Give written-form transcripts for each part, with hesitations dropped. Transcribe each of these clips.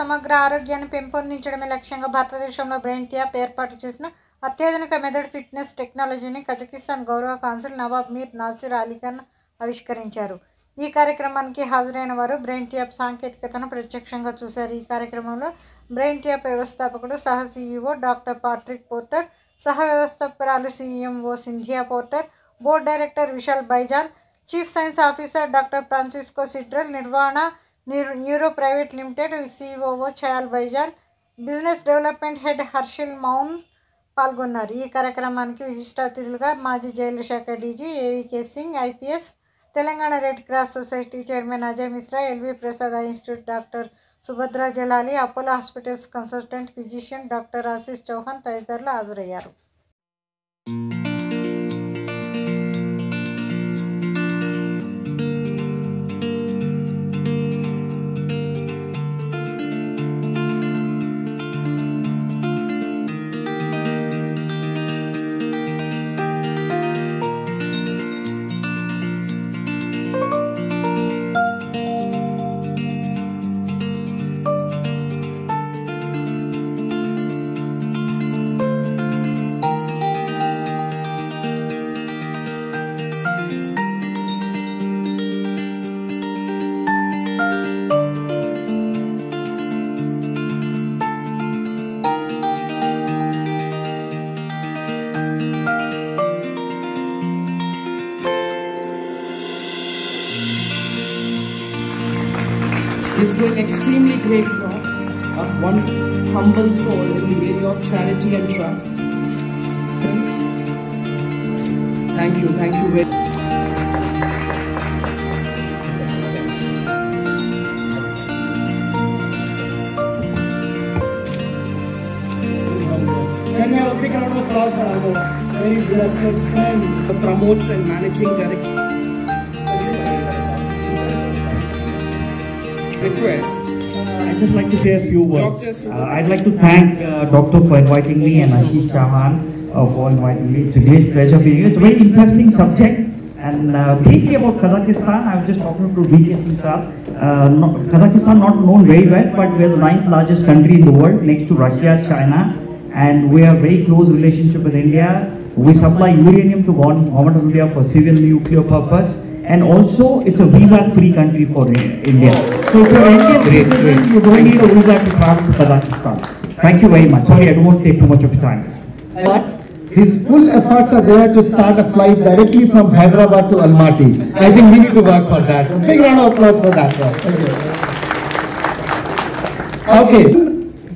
సమగ్ర ఆరోగ్యాన్ని పెంపొందించడమే లక్ష్యంగా భారతదేశంలో బ్రెయిన్ ట్యాప్ ఏర్పాటు చేసిన అత్యాధునిక మెదడు ఫిట్నెస్ టెక్నాలజీని కజకిస్తాన్ గౌరవ కౌన్సిల్ నవాబ్ మీర్ నాసిర్ అలీఖాన్ ఆవిష్కరించారు. ఈ కార్యక్రమానికి హాజరైన వారు బ్రెయిన్ ట్యాప్ సాంకేతికతను ప్రత్యక్షంగా చూశారు. ఈ కార్యక్రమంలో బ్రెయిన్ ట్యాప్ వ్యవస్థాపకుడు సహ CEO డాక్టర్ పాట్రిక్ పోర్టర్, సహ వ్యవస్థాపకురాలు CMO Cynthia Porter, board director Vishal Baijal, chief science officer doctor Francisco Sidral, నిర్వహణ neuro private limited COO Chayal Baijal, business development head Harshil Maun పాల్గొన్నారు. ఈ కార్యక్రమానికి విశిష్ట అతిథులుగా మాజీ జైళ్ల శాఖ DG AVK Singh IPS, Telangana red cross society chairman Ajay Mishra, LV Prasad institute doctor Subhadra Jalali, Apollo hospitals consultant physician doctor Ashish Chauhan తదితరులు హాజరయ్యారు. He's doing extremely great job of one humble soul in the area of charity and trust. Friends, thank you very much. Can we have a big round of applause for our very blessed friend, The promoter and managing director. Request. I'd just like to say a few words. I'd like to thank Doctor for inviting me and Ashish Chauhan for inviting me. It's a great pleasure being here. It's a very interesting subject. And briefly about Kazakhstan, I was just talking to DK Singh sir. Kazakhstan not known very well, but we're the 9th largest country in the world, next to Russia, China, and we have very close relationship with India. We supply uranium to government of India for civil nuclear purpose. And also, it's a visa-free country for India. So if you're Indian citizen, you don't need a visa to travel to Kazakhstan. Thank you very much. Sorry, I don't want to take too much of your time. but his full efforts are there to start a flight directly from Hyderabad to Almaty. I think we need to work for that. A big round of applause for that. Thank you. Okay,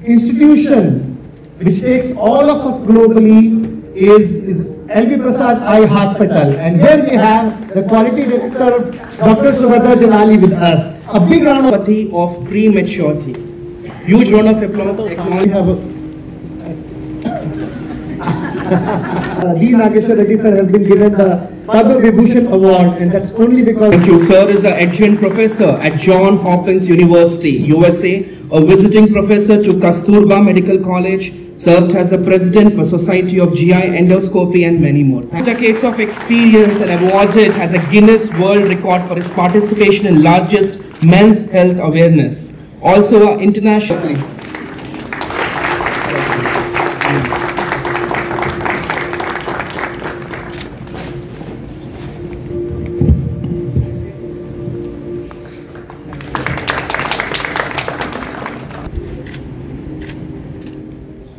institution which takes all of us globally is LV Prasad Eye Hospital, and here we have the quality director of Dr. Subhadra Jalali with us. A big round of prematurity. Huge round of applause. We have D. Nageshwar Reddy sir has been given the Padma Vibhushan Award, and that's only because. Thank you. Sir is an adjunct professor at Johns Hopkins University, USA, a visiting professor to Kasturba Medical College, served as a president for Society of GI Endoscopy and many more. Decades of experience and awarded as a Guinness World Record for his participation in largest men's health awareness. Also an international. Please.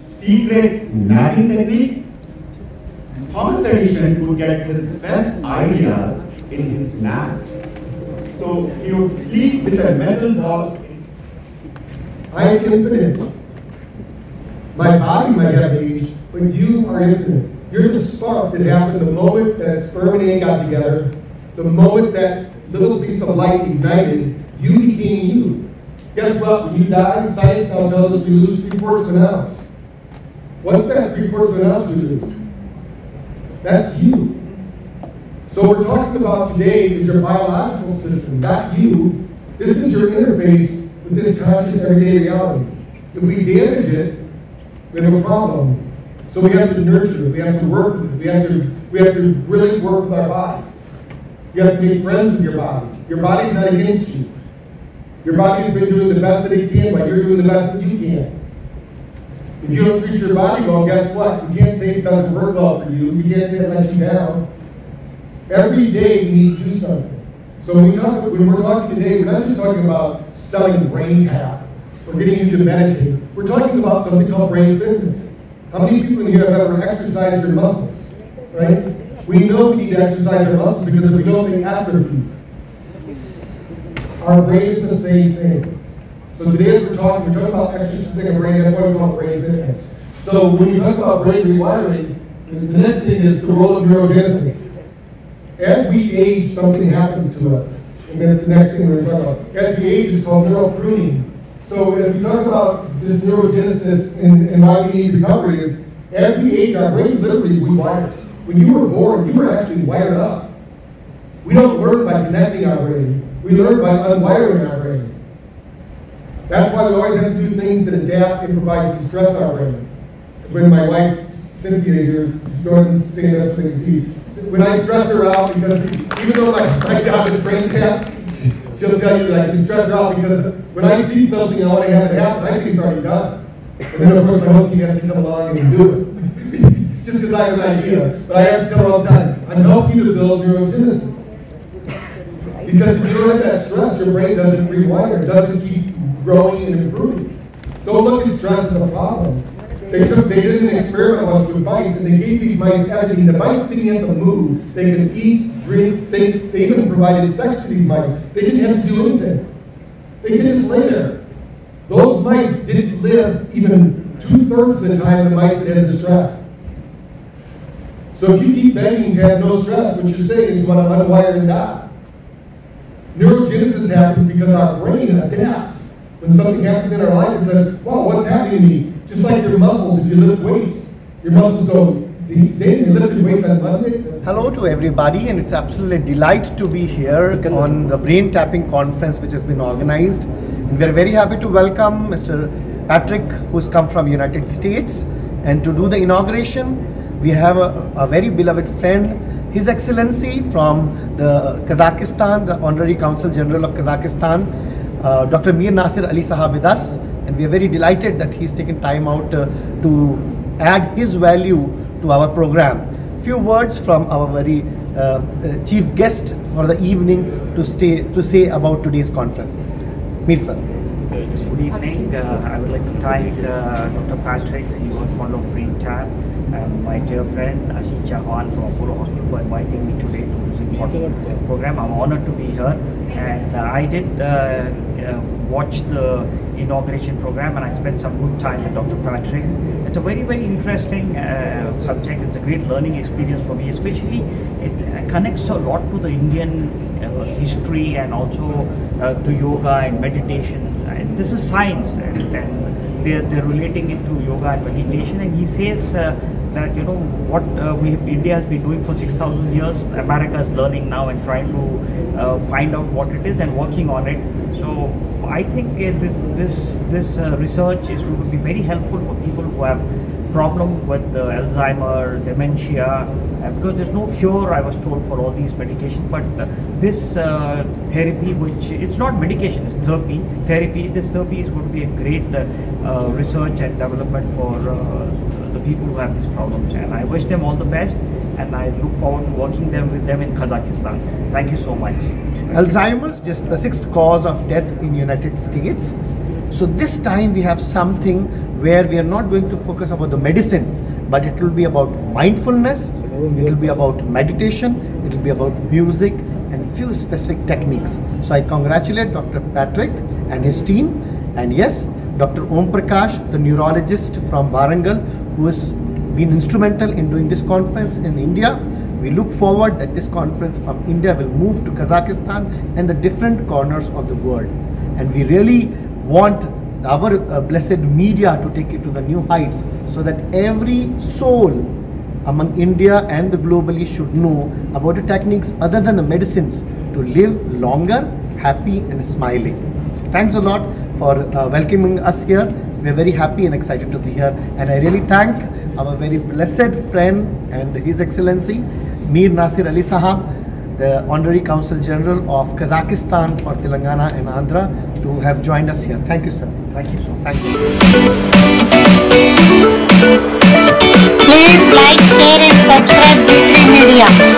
Secret mapping technique. Thomas Edison could get his best ideas in his maps. So he would sleep with a metal box. I am infinite. My body might have age, but you are infinite. You're the spark that happened the moment that sperm and egg got together, the moment that little piece of light ignited, you became you. Guess what? When you die, science now tells us we lose 3/4 of an ounce. What's that 3/4 of an ounce we lose? That's you. So what we're talking about today is your biological system, not you. This is your interface with this conscious everyday reality. If we damage it, we have a problem. So we have to nurture it, we have to work with it, we have to really work with our body. You have to make friends with your body. Your body's not against you. Your body's been doing the best that it can, but you're doing the best that you can. If you don't treat your body well, guess what? You can't say it doesn't work well for you. You can't say it lets you down. Every day we need to do something. So when we're talking today, we're not just talking about selling brain tap or getting you to meditate. We're talking about something called brain fitness. How many people in here have ever exercised their muscles? Right? We know we need to exercise our muscles because if we don't, they atrophy. Our brain is the same thing. So today as we're talking about exercising our brain, that's why we call it brain fitness. So when we talk about brain rewiring, the next thing is the role of neurogenesis. As we age, something happens to us. And that's the next thing we're going to talk about. As we age, it's called neural pruning. So as we talk about this neurogenesis and why we need recovery is, as we age, our brain literally rewires. When you were born, you were actually wired up. We don't learn by connecting our brain. We learn by unwiring our brain. That's why we always have to do things that adapt, improvise, and stress our brain. When my wife, Cynthia here, go ahead and stand up so you can see. When I stress her out, because even though my job is brain tap, she'll tell you that I can stress her out because when I see something and I want to have it happen, I think it's already done. And then of course my whole team has to come along and do it. Just because I have an idea. But I have to tell her all the time, I'm helping you to build neurogenesis. Because if you don't have that stress, your brain doesn't rewire, it doesn't keep growing and improving. Don't look at stress as a problem. They did an experiment once with mice, and they gave these mice everything. The mice didn't have to move. They could eat, drink, think. They even provided sex to these mice. They didn't have to do anything. They could just lay there. Those mice didn't live even 2/3 of the time the mice had the stress. So if you keep begging to have no stress, what you're saying is you want to unwire and die. Neurogenesis happens because our brain adapts. When something happens in our life, it says, wow, what's happening to me? Just like your muscles, if you lift weights, your muscles go, Dave, you lifted weights on Monday? Hello to everybody, and it's absolutely a delight to be here on the Brain Tapping Conference which has been organized. And we're very happy to welcome Mr. Patrick, who's come from United States. And to do the inauguration, we have a very beloved friend, His Excellency from the Kazakhstan, the Honorary Consul General of Kazakhstan, Dr. Mir Nasir Ali Sahab with us. And we are very delighted that he's taken time out to add his value to our program. Few words from our very chief guest for the evening to say about today's conference. Mir sir. Good evening. I would like to thank Dr. Patrick, CEO and founder of Brain Tap, and my dear friend Ashish Chauhan from Apollo Hospital for inviting me today to this important program. I'm honored to be here, and I did watch the inauguration program, and I spent some good time with Dr. Patrick. It's a very, very interesting subject. It's a great learning experience for me, especially it connects a lot to the Indian history and also to yoga and meditation. And this is science, and they're relating it to yoga and meditation. And he says that, you know, what India has been doing for 6,000 years, America is learning now and trying to find out what it is and working on it. So I think this research is going to be very helpful for people who have problems with Alzheimer, dementia, because there's no cure, I was told, for all these medications. But this therapy, which it's not medication, it's therapy. This therapy is going to be a great research and development for the people who have these problems. And I wish them all the best, and I look forward to working with them in Kazakhstan. Thank you so much. Alzheimer's, just the 6th cause of death in United States. So this time we have something where we are not going to focus about the medicine, but it will be about mindfulness, it will be about meditation, it will be about music and few specific techniques. So I congratulate Dr. Patrick and his team, and yes, Dr. Om Prakash, the neurologist from Warangal, who has been instrumental in doing this conference in India. We look forward that this conference from India will move to Kazakhstan and the different corners of the world. And we really want our blessed media to take it to the new heights, so that every soul among India and the globally should know about the techniques other than the medicines to live longer, happy and smiling. So thanks a lot for welcoming us here. We are very happy and excited to be here, and I really thank our very blessed friend and His Excellency Mir Nasir Ali Sahab, the Honorary Consul General of Kazakhstan for Telangana and Andhra, to have joined us here. Thank you, sir. Thank you so much. Thank you. Please like, share and subscribe G3 Media.